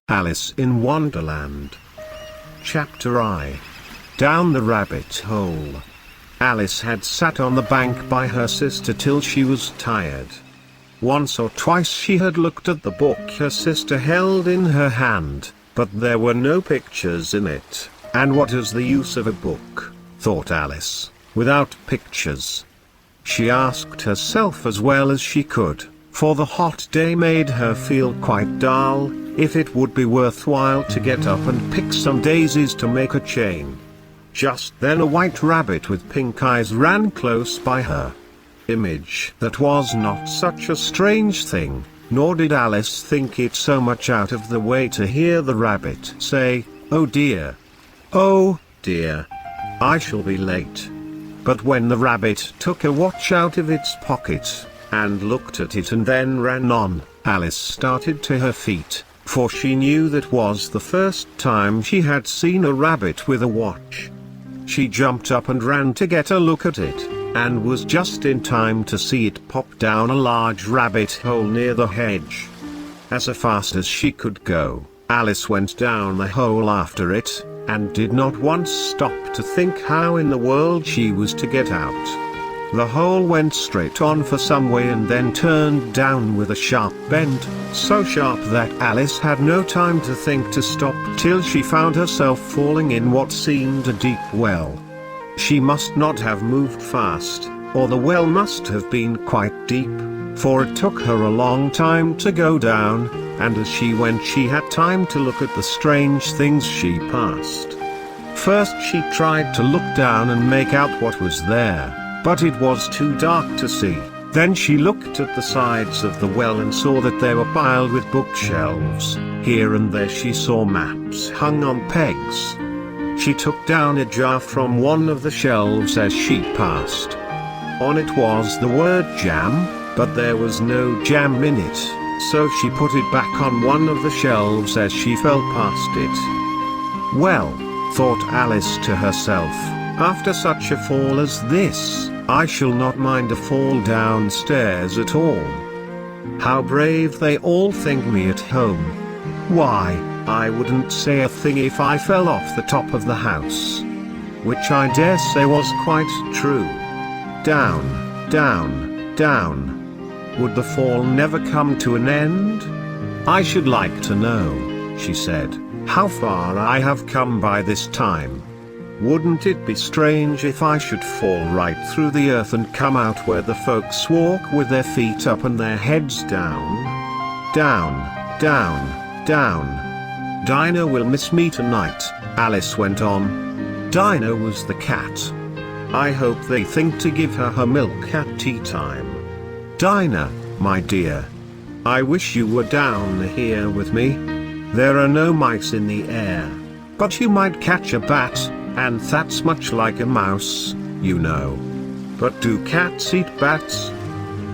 Alice in Wonderland. Chapter I. Down the Rabbit Hole. Alice had sat on the bank by her sister till she was tired. Once or twice she had looked at the book her sister held in her hand, but there were no pictures in it, and what is the use of a book, thought Alice, without pictures? She asked herself as well as she could, for the hot day made her feel quite dull, if it would be worthwhile to get up and pick some daisies to make a chain. Just then a white rabbit with pink eyes ran close by her. Image that was not such a strange thing, nor did Alice think it so much out of the way to hear the rabbit say, "Oh dear! Oh dear! I shall be late." But when the rabbit took a watch out of its pocket, and looked at it and then ran on, Alice started to her feet, for she knew that was the first time she had seen a rabbit with a watch. She jumped up and ran to get a look at it, and was just in time to see it pop down a large rabbit hole near the hedge. As fast as she could go, Alice went down the hole after it, and did not once stop to think how in the world she was to get out. The hole went straight on for some way and then turned down with a sharp bend, so sharp that Alice had no time to think to stop till she found herself falling in what seemed a deep well. She must not have moved fast, or the well must have been quite deep, for it took her a long time to go down, and as she went she had time to look at the strange things she passed. First she tried to look down and make out what was there, but it was too dark to see. Then she looked at the sides of the well and saw that they were piled with bookshelves. Here and there she saw maps hung on pegs. She took down a jar from one of the shelves as she passed. On it was the word jam, but there was no jam in it, so she put it back on one of the shelves as she fell past it. Well, thought Alice to herself, after such a fall as this, I shall not mind a fall downstairs at all. How brave they all think me at home. Why, I wouldn't say a thing if I fell off the top of the house. Which I dare say was quite true. Down, down, down. Would the fall never come to an end? I should like to know, she said, how far I have come by this time. Wouldn't it be strange if I should fall right through the earth and come out where the folks walk with their feet up and their heads down? Down, down, down. Dinah will miss me tonight, Alice went on. Dinah was the cat. I hope they think to give her her milk at tea time. Dinah, my dear. I wish you were down here with me. There are no mice in the air, but you might catch a bat, and that's much like a mouse, you know. But do cats eat bats?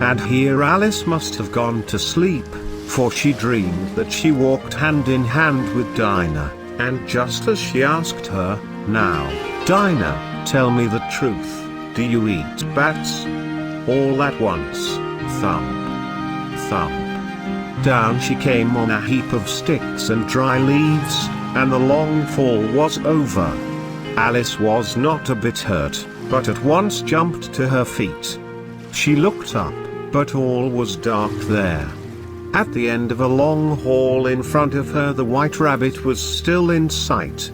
And here Alice must have gone to sleep, for she dreamed that she walked hand in hand with Dinah, and just as she asked her, "Now, Dinah, tell me the truth, do you eat bats?" All at once, thump, thump. Down she came on a heap of sticks and dry leaves, and the long fall was over. Alice was not a bit hurt, but at once jumped to her feet. She looked up, but all was dark there. At the end of a long hall in front of her the white rabbit was still in sight.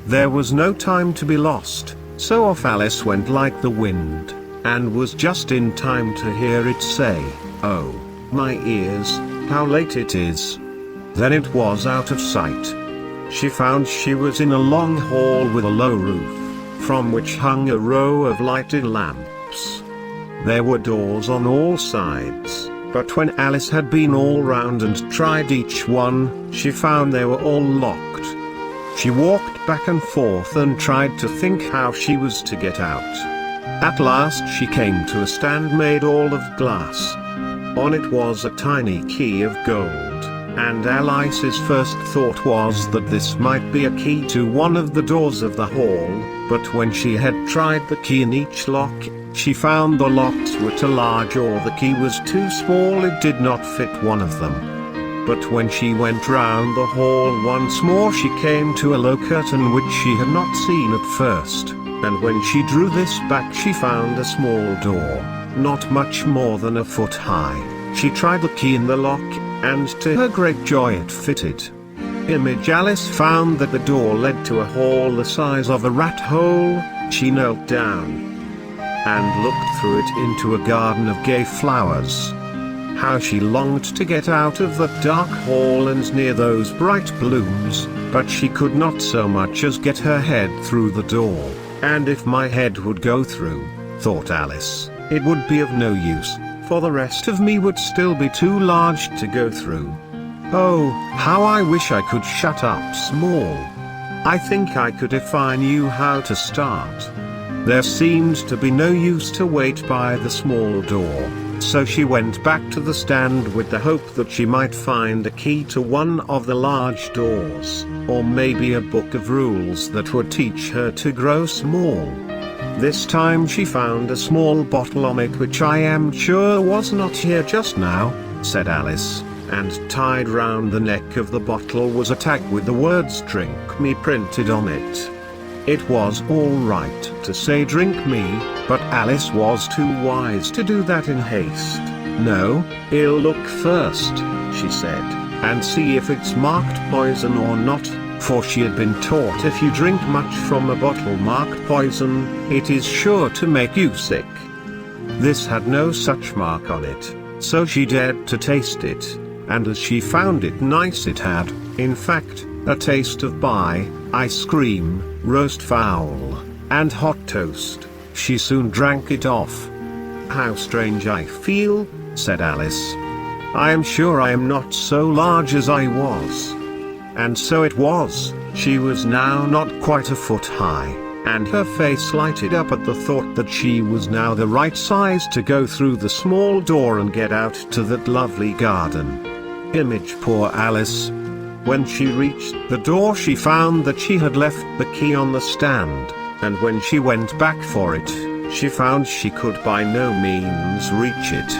There was no time to be lost, so off Alice went like the wind, and was just in time to hear it say, "Oh, my ears, how late it is." Then it was out of sight. She found she was in a long hall with a low roof, from which hung a row of lighted lamps. There were doors on all sides, but when Alice had been all round and tried each one, she found they were all locked. She walked back and forth and tried to think how she was to get out. At last she came to a stand made all of glass. On it was a tiny key of gold, and Alice's first thought was that this might be a key to one of the doors of the hall, but when she had tried the key in each lock, she found the locks were too large or the key was too small, it did not fit one of them. But when she went round the hall once more, she came to a low curtain which she had not seen at first, and when she drew this back she found a small door, not much more than a foot high. She tried the key in the lock, and to her great joy it fitted. Alice found that the door led to a hall the size of a rat hole. She knelt down and looked through it into a garden of gay flowers. How she longed to get out of that dark hall and near those bright blooms, but she could not so much as get her head through the door. And if my head would go through, thought Alice, it would be of no use, for the rest of me would still be too large to go through. Oh, how I wish I could shut up small. I think I could if I knew how to start. There seemed to be no use to wait by the small door, so she went back to the stand with the hope that she might find a key to one of the large doors, or maybe a book of rules that would teach her to grow small. This time she found a small bottle on it which I am sure was not here just now, said Alice, and tied round the neck of the bottle was a tag with the words "Drink Me" printed on it. It was all right to say "drink me," but Alice was too wise to do that in haste. No, "I'll look first," she said, "and see if it's marked poison or not," for she had been taught if you drink much from a bottle marked poison, it is sure to make you sick. This had no such mark on it, so she dared to taste it, and as she found it nice, it had, in fact, a taste of ice cream, roast fowl, and hot toast. She soon drank it off. "How strange I feel," said Alice. "I am sure I am not so large as I was." And so it was. She was now not quite a foot high, and her face lighted up at the thought that she was now the right size to go through the small door and get out to that lovely garden. Poor Alice. When she reached the door she found that she had left the key on the stand, and when she went back for it, she found she could by no means reach it.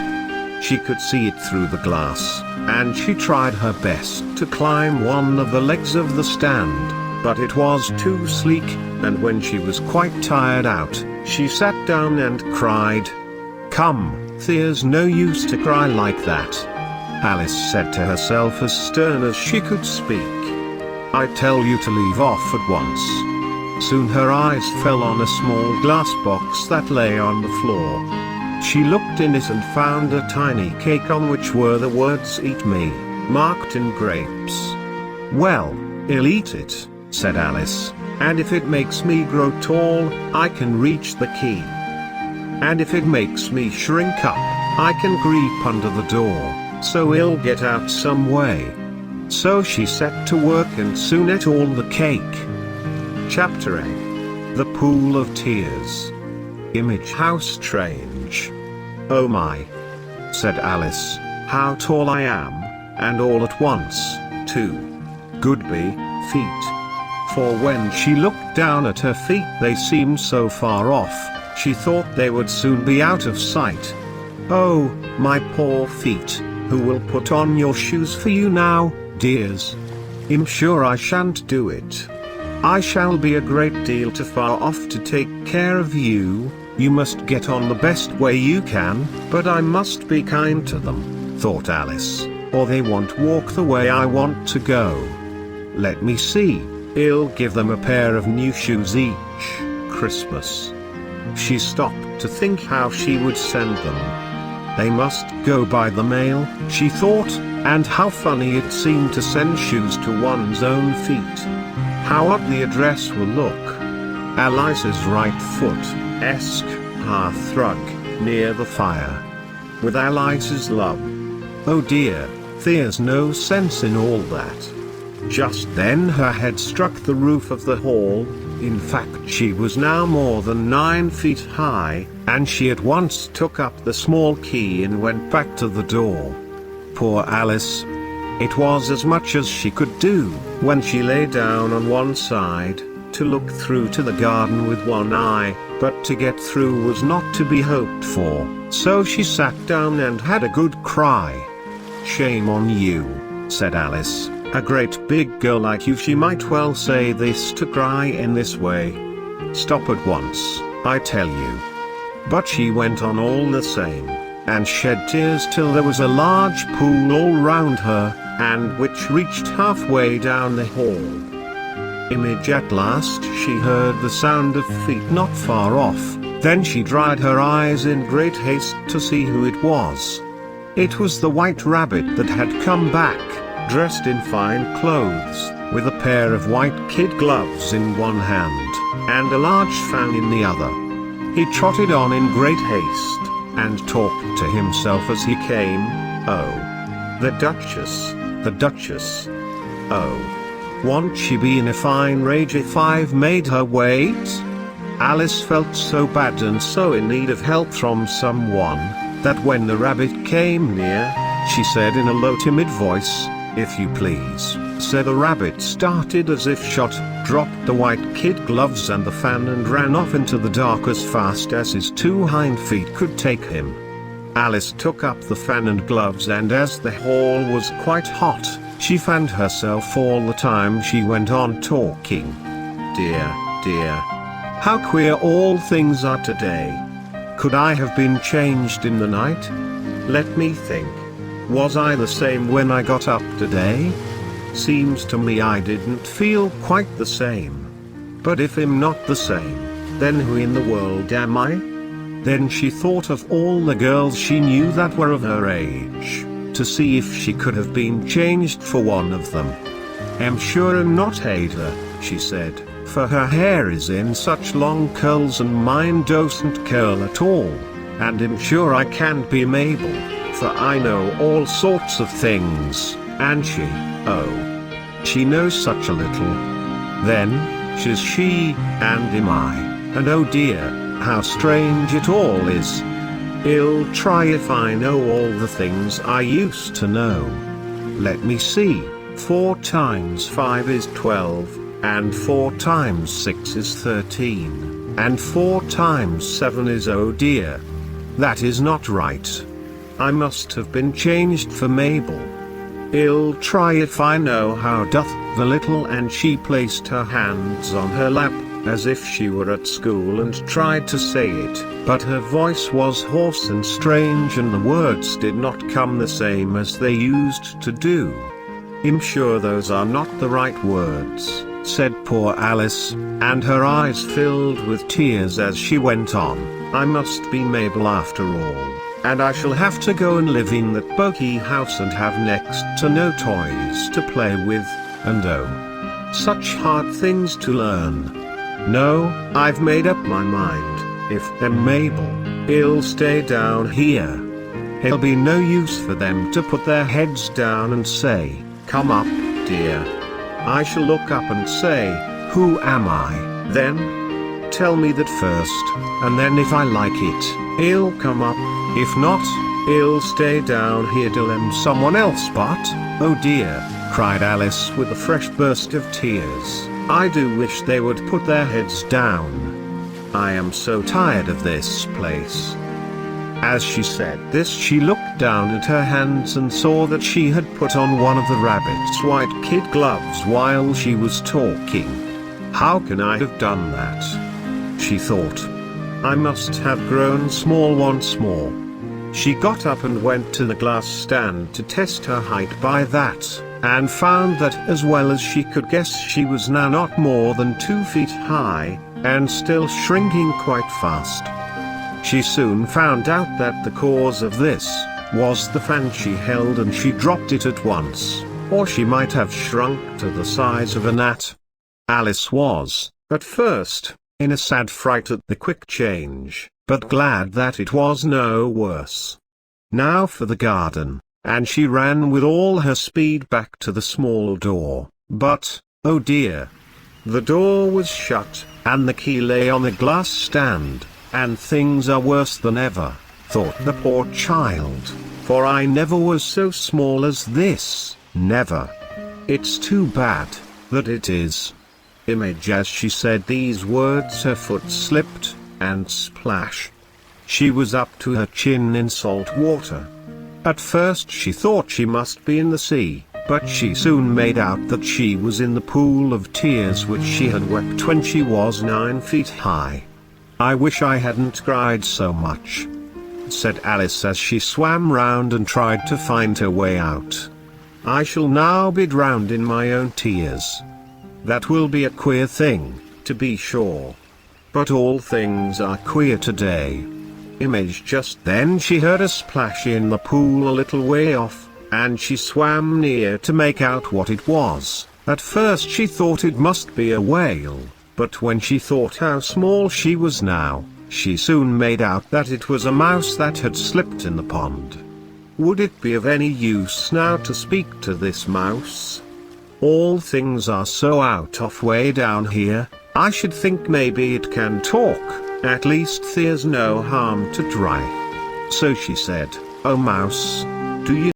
She could see it through the glass, and she tried her best to climb one of the legs of the stand, but it was too sleek, and when she was quite tired out, she sat down and cried. "Come, there's no use to cry like that," Alice said to herself as stern as she could speak. "I tell you to leave off at once." Soon her eyes fell on a small glass box that lay on the floor. She looked in it and found a tiny cake on which were the words "Eat me," marked in grapes. "Well, I'll eat it," said Alice, "and if it makes me grow tall, I can reach the key. And if it makes me shrink up, I can creep under the door, so I'll get out some way." So she set to work and soon ate all the cake. Chapter 8. The Pool of Tears. How strange. "Oh my," said Alice, "how tall I am, and all at once, too. Goodby, feet." For when she looked down at her feet they seemed so far off, she thought they would soon be out of sight. "Oh, my poor feet, who will put on your shoes for you now, dears? I'm sure I shan't do it. I shall be a great deal too far off to take care of you. You must get on the best way you can, but I must be kind to them," thought Alice, "or they won't walk the way I want to go. Let me see, I'll give them a pair of new shoes each Christmas." She stopped to think how she would send them. They must go by the mail, she thought, and how funny it seemed to send shoes to one's own feet. How odd the address will look. Alice's right foot, Esk, hearthrug, near the fire. With Alice's love. Oh dear, there's no sense in all that. Just then her head struck the roof of the hall. In fact she was now more than 9 feet high, and she at once took up the small key and went back to the door. Poor Alice. It was as much as she could do, when she lay down on one side, to look through to the garden with one eye, but to get through was not to be hoped for, so she sat down and had a good cry. "Shame on you," said Alice. "A great big girl like you, she might well say this to cry in this way. Stop at once, I tell you." But she went on all the same, and shed tears till there was a large pool all round her, and which reached halfway down the hall. At last she heard the sound of feet not far off. Then she dried her eyes in great haste to see who it was. It was the White Rabbit that had come back, dressed in fine clothes, with a pair of white kid gloves in one hand, and a large fan in the other. He trotted on in great haste, and talked to himself as he came. "Oh, the Duchess, the Duchess. Oh, won't she be in a fine rage if I've made her wait?" Alice felt so bad and so in need of help from someone, that when the rabbit came near, she said in a low timid voice, "If you please." So the rabbit started as if shot, dropped the white kid gloves and the fan and ran off into the dark as fast as his two hind feet could take him. Alice took up the fan and gloves, and as the hall was quite hot, she fanned herself all the time she went on talking. "Dear, dear, how queer all things are today. Could I have been changed in the night? Let me think. Was I the same when I got up today? Seems to me I didn't feel quite the same. But if I'm not the same, then who in the world am I?" Then she thought of all the girls she knew that were of her age, to see if she could have been changed for one of them. "I'm sure I'm not Ada," she said, "for her hair is in such long curls and mine doesn't curl at all. And I'm sure I can't be Mabel, for I know all sorts of things, and she knows such a little. Then, she's she, and am I, and oh dear, how strange it all is. I'll try if I know all the things I used to know. Let me see, 4 times 5 is 12, and 4 times 6 is 13, and 4 times 7 is oh dear. That is not right. I must have been changed for Mabel. I'll try if I know how doth the little," and she placed her hands on her lap, as if she were at school, and tried to say it, but her voice was hoarse and strange, and the words did not come the same as they used to do. "I'm sure those are not the right words," said poor Alice, and her eyes filled with tears as she went on. "I must be Mabel after all, and I shall have to go and live in that boggy house and have next to no toys to play with, and oh, such hard things to learn. No, I've made up my mind. If I'm Mabel, I'll stay down here. It'll be no use for them to put their heads down and say, 'Come up, dear.' I shall look up and say, 'Who am I?' Then tell me that first, and then if I like it, I'll come up. If not, I'll stay down here till I'm someone else. But, oh dear," cried Alice with a fresh burst of tears, "I do wish they would put their heads down. I am so tired of this place." As she said this, she looked down at her hands and saw that she had put on one of the rabbit's white kid gloves while she was talking. "How can I have done that?" she thought. "I must have grown small once more." She got up and went to the glass stand to test her height by that, and found that as well as she could guess, she was now not more than 2 feet high, and still shrinking quite fast. She soon found out that the cause of this was the fan she held, and she dropped it at once, or she might have shrunk to the size of a gnat. Alice was, at first, in a sad fright at the quick change, but glad that it was no worse. Now for the garden, and she ran with all her speed back to the small door, but, oh dear! The door was shut, and the key lay on the glass stand, and things are worse than ever, thought the poor child, for I never was so small as this, never. It's too bad, that it is. As she said these words, her foot slipped, and splash! She was up to her chin in salt water. At first she thought she must be in the sea, but she soon made out that she was in the pool of tears which she had wept when she was 9 feet high. "I wish I hadn't cried so much," said Alice as she swam round and tried to find her way out. "I shall now be drowned in my own tears. That will be a queer thing, to be sure. But all things are queer today." Just then she heard a splash in the pool a little way off, and she swam near to make out what it was. At first she thought it must be a whale, but when she thought how small she was now, she soon made out that it was a mouse that had slipped in the pond. Would it be of any use now to speak to this mouse? All things are so out of way down here. I should think maybe it can talk, at least there's no harm to try. So she said, "Oh mouse, do you